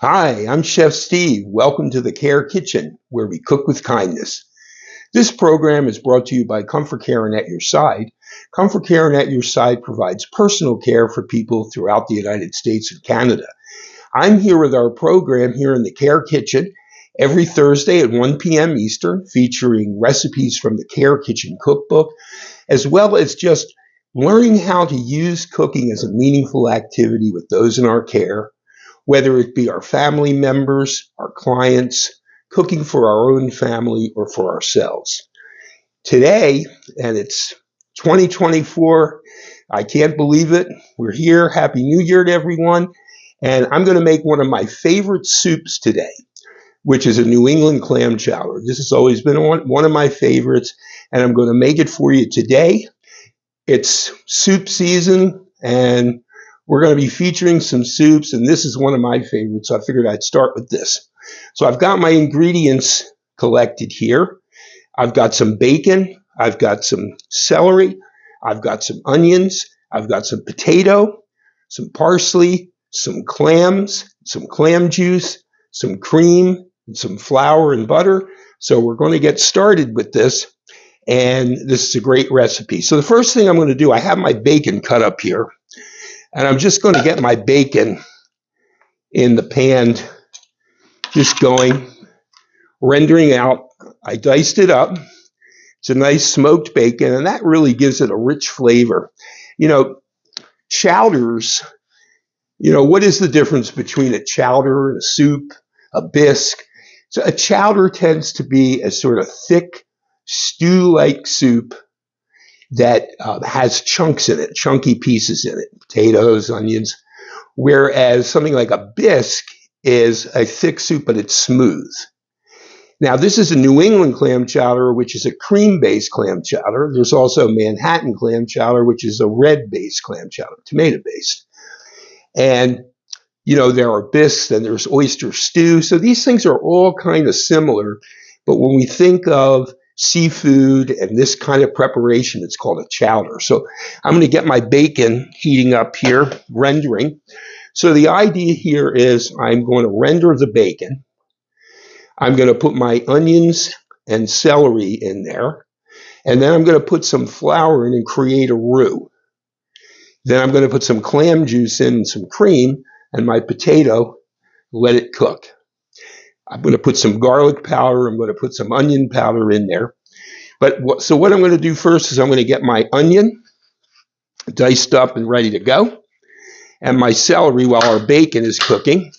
Hi, I'm Chef Steve. Welcome to the Care Kitchen, where we cook with kindness. This program is brought to you by ComForCare and At Your Side. ComForCare and At Your Side provides personal care for people throughout the United States and Canada. I'm here with our program here in the Care Kitchen every Thursday at 1 p.m. Eastern, featuring recipes from the Care Kitchen cookbook, as well as just learning how to use cooking as a meaningful activity with those in our care, whether it be our family members, our clients, cooking for our own family, or for ourselves. Today, and it's 2024, I can't believe it. We're here. Happy New Year to everyone. And I'm going to make one of my favorite soups today, which is a New England clam chowder. This has always been one of my favorites, and I'm going to make it for you today. It's soup season, and we're going to be featuring some soups, and this is one of my favorites, so I figured I'd start with this. So I've got my ingredients collected here. I've got some bacon, I've got some celery, I've got some onions, I've got some potato, some parsley, some clams, some clam juice, some cream, and some flour and butter. So we're going to get started with this, and this is a great recipe. So the first thing I'm going to do, I have my bacon cut up here. And I'm just going to get my bacon in the pan, just going, rendering out. I diced it up. It's a nice smoked bacon, and that really gives it a rich flavor. Chowders, what is the difference between a chowder and a soup, a bisque? So a chowder tends to be a sort of thick, stew-like soup that has chunks in it, chunky pieces in it, potatoes, onions, whereas something like a bisque is a thick soup, but it's smooth. Now, this is a New England clam chowder, which is a cream-based clam chowder. There's also Manhattan clam chowder, which is a red-based clam chowder, tomato-based. And, there are bisques and there's oyster stew. So these things are all kind of similar, but when we think of seafood and this kind of preparation, it's called a chowder. So I'm going to get my bacon heating up here, rendering. So the idea here is I'm going to render the bacon. I'm going to put my onions and celery in there. And then I'm going to put some flour in and create a roux. Then I'm going to put some clam juice in and some cream and my potato, let it cook. I'm going to put some garlic powder. I'm going to put some onion powder in there. So what I'm going to do first is I'm going to get my onion diced up and ready to go, and my celery while our bacon is cooking.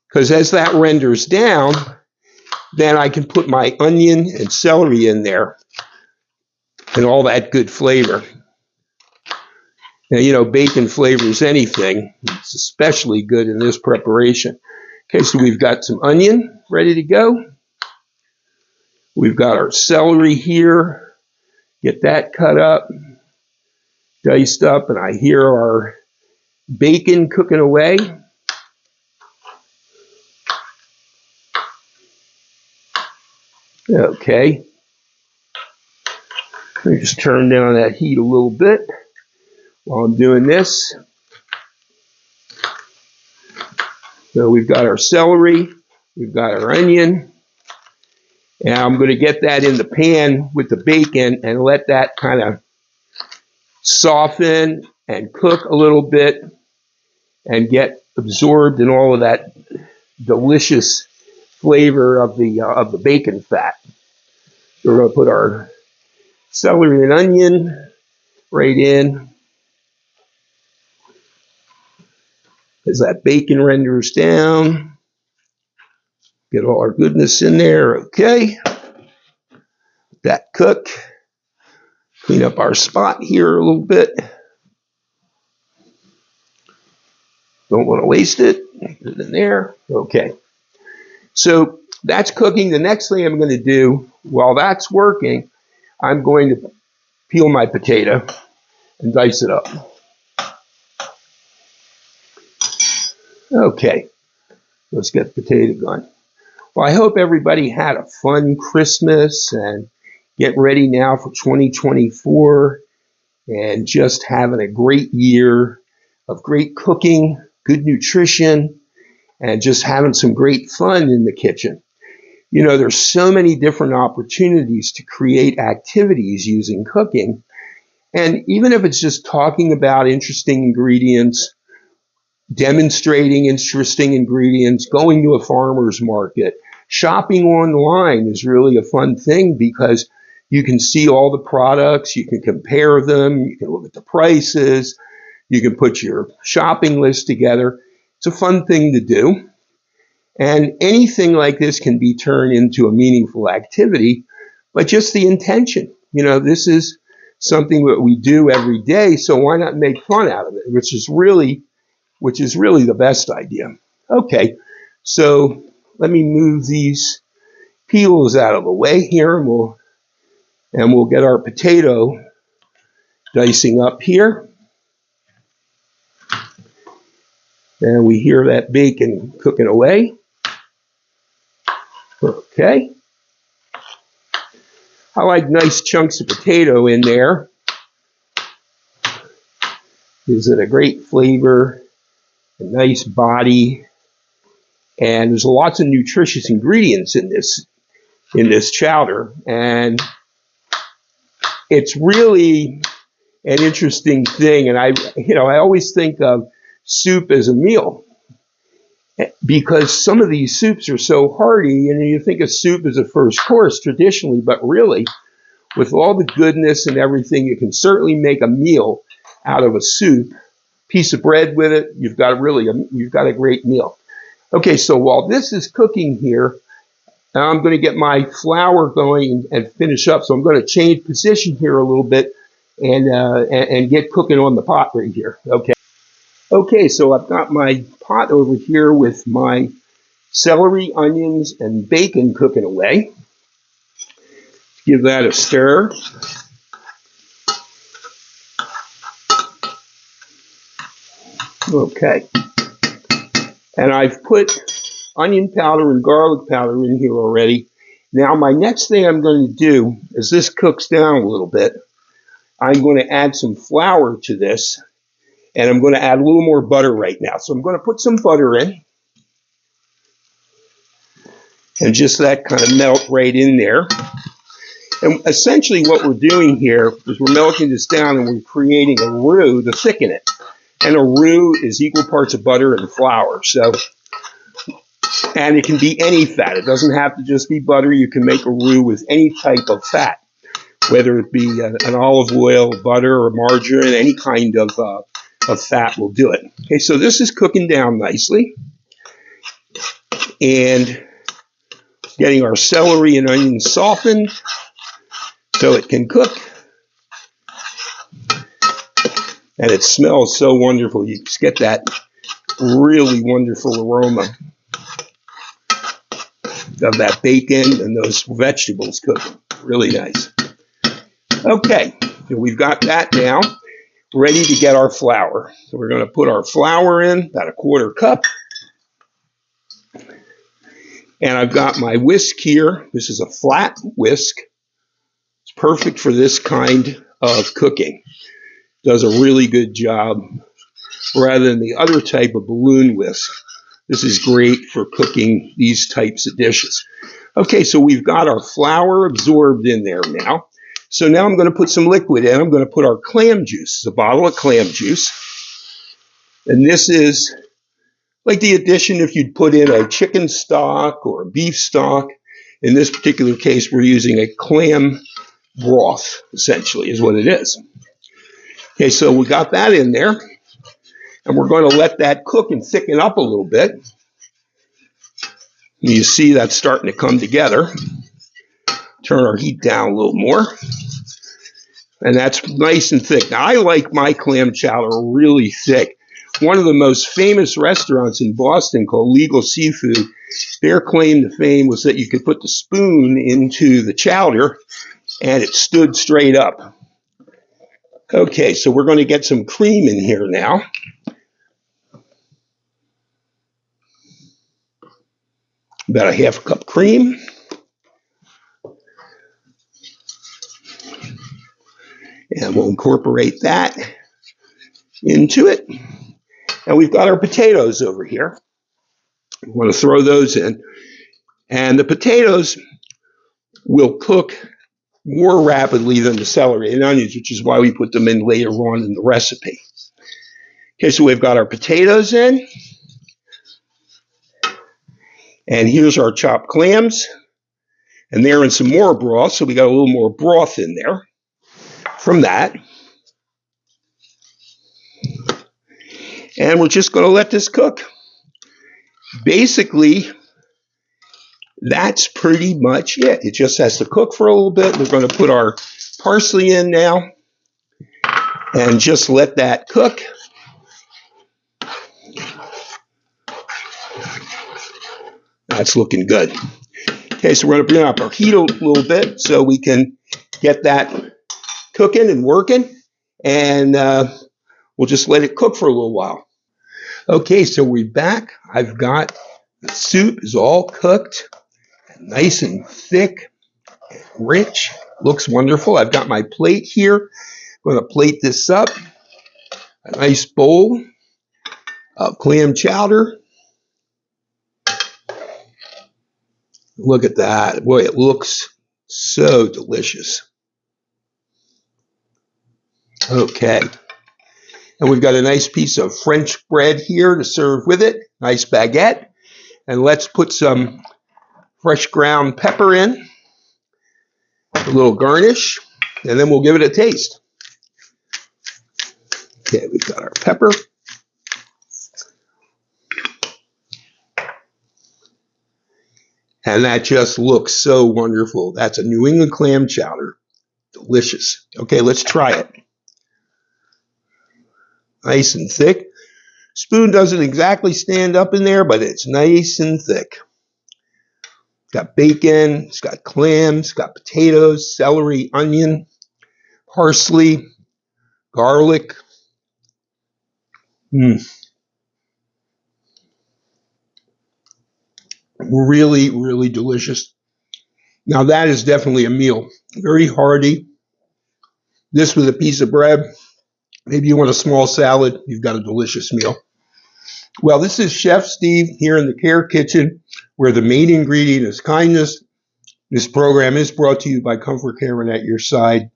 Because as that renders down, then I can put my onion and celery in there and all that good flavor. Now, bacon flavors anything. It's especially good in this preparation. Okay, so we've got some onion ready to go. We've got our celery here. Get that cut up, diced up, and I hear our bacon cooking away. Okay. Let me just turn down that heat a little bit while I'm doing this. So we've got our celery, we've got our onion, and I'm going to get that in the pan with the bacon and let that kind of soften and cook a little bit and get absorbed in all of that delicious flavor of the bacon fat. So we're going to put our celery and onion right in. As that bacon renders down, get all our goodness in there. Okay. Let that cook. Clean up our spot here a little bit. Don't want to waste it. Put it in there. Okay. So that's cooking. The next thing I'm going to do while that's working, I'm going to peel my potato and dice it up. Okay, let's get the potato going. Well, I hope everybody had a fun Christmas and get ready now for 2024 and just having a great year of great cooking, good nutrition, and just having some great fun in the kitchen. You know, there's so many different opportunities to create activities using cooking. And even if it's just talking about interesting ingredients, demonstrating interesting ingredients, going to a farmer's market, shopping online is really a fun thing because you can see all the products, you can compare them, you can look at the prices, you can put your shopping list together. It's a fun thing to do. And anything like this can be turned into a meaningful activity, but just the intention. You know, this is something that we do every day, so why not make fun out of it, which is really the best idea. Okay, so let me move these peels out of the way here, and we'll get our potato dicing up here. And we hear that bacon cooking away. Okay. I like nice chunks of potato in there. Gives it a great flavor, a nice body, and there's lots of nutritious ingredients in this chowder, and it's really an interesting thing. And I always think of soup as a meal because some of these soups are so hearty, and you think of soup as a first course traditionally, but really, with all the goodness and everything, you can certainly make a meal out of a soup. Piece of bread with it, you've got a great meal. Okay, so while this is cooking here, I'm going to get my flour going and finish up. So I'm going to change position here a little bit and get cooking on the pot right here. Okay, so I've got my pot over here with my celery, onions, and bacon cooking away. Give that a stir. Okay, and I've put onion powder and garlic powder in here already. Now my next thing I'm going to do, as this cooks down a little bit, I'm going to add some flour to this, and I'm going to add a little more butter right now. So I'm going to put some butter in, and just that kind of melt right in there. And essentially what we're doing here is we're melting this down and we're creating a roux to thicken it. And a roux is equal parts of butter and flour. And it can be any fat. It doesn't have to just be butter. You can make a roux with any type of fat, whether it be an olive oil, butter, or margarine. Any kind of fat will do it. Okay, so this is cooking down nicely. And getting our celery and onions softened so it can cook. And it smells so wonderful. You just get that really wonderful aroma of that bacon and those vegetables cooking. Really nice. Okay, so we've got that now. Ready to get our flour. So we're going to put our flour in, about a quarter cup. And I've got my whisk here. This is a flat whisk. It's perfect for this kind of cooking. Does a really good job rather than the other type of balloon whisk. This is great for cooking these types of dishes. Okay, so we've got our flour absorbed in there now. So now I'm going to put some liquid in. I'm going to put our clam juice, a bottle of clam juice. And this is like the addition if you'd put in a chicken stock or a beef stock. In this particular case, we're using a clam broth, essentially, is what it is. Okay, so we got that in there, and we're going to let that cook and thicken up a little bit. You see that's starting to come together. Turn our heat down a little more, and that's nice and thick. Now, I like my clam chowder really thick. One of the most famous restaurants in Boston called Legal Seafood, their claim to fame was that you could put the spoon into the chowder, and it stood straight up. Okay, so we're going to get some cream in here now. About a half cup cream. And we'll incorporate that into it. And we've got our potatoes over here. You want to throw those in. And the potatoes will cook more rapidly than the celery and onions, which is why we put them in later on in the recipe. Okay, so we've got our potatoes in. And here's our chopped clams. And they're in some more broth, so we got a little more broth in there from that. And we're just going to let this cook. Basically, that's pretty much it. It just has to cook for a little bit. We're going to put our parsley in now and just let that cook. That's looking good. Okay, so we're going to bring up our heat a little bit so we can get that cooking and working. And we'll just let it cook for a little while. Okay, so we're back. I've got the soup is all cooked, nice and thick, rich. Looks wonderful. I've got my plate here. I'm going to plate this up. A nice bowl of clam chowder. Look at that. Boy, it looks so delicious. Okay. And we've got a nice piece of French bread here to serve with it. Nice baguette. And let's put some fresh ground pepper in. A little garnish. And then we'll give it a taste. Okay, we've got our pepper. And that just looks so wonderful. That's a New England clam chowder. Delicious. Okay, let's try it. Nice and thick. Spoon doesn't exactly stand up in there, but it's nice and thick. It's got bacon, it's got clams, it's got potatoes, celery, onion, parsley, garlic. Really, really delicious. Now that is definitely a meal. Very hearty. This with a piece of bread. Maybe you want a small salad. You've got a delicious meal. Well, this is Chef Steve here in the Care Kitchen, where the main ingredient is kindness. This program is brought to you by ComForCare and at your side.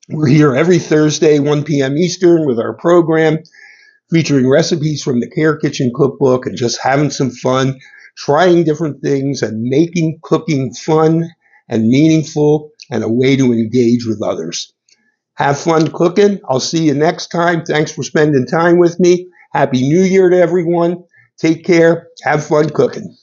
We're here every Thursday, 1 p.m. Eastern, with our program featuring recipes from the Care Kitchen cookbook and just having some fun, trying different things and making cooking fun and meaningful and a way to engage with others. Have fun cooking. I'll see you next time. Thanks for spending time with me. Happy New Year to everyone. Take care. Have fun cooking.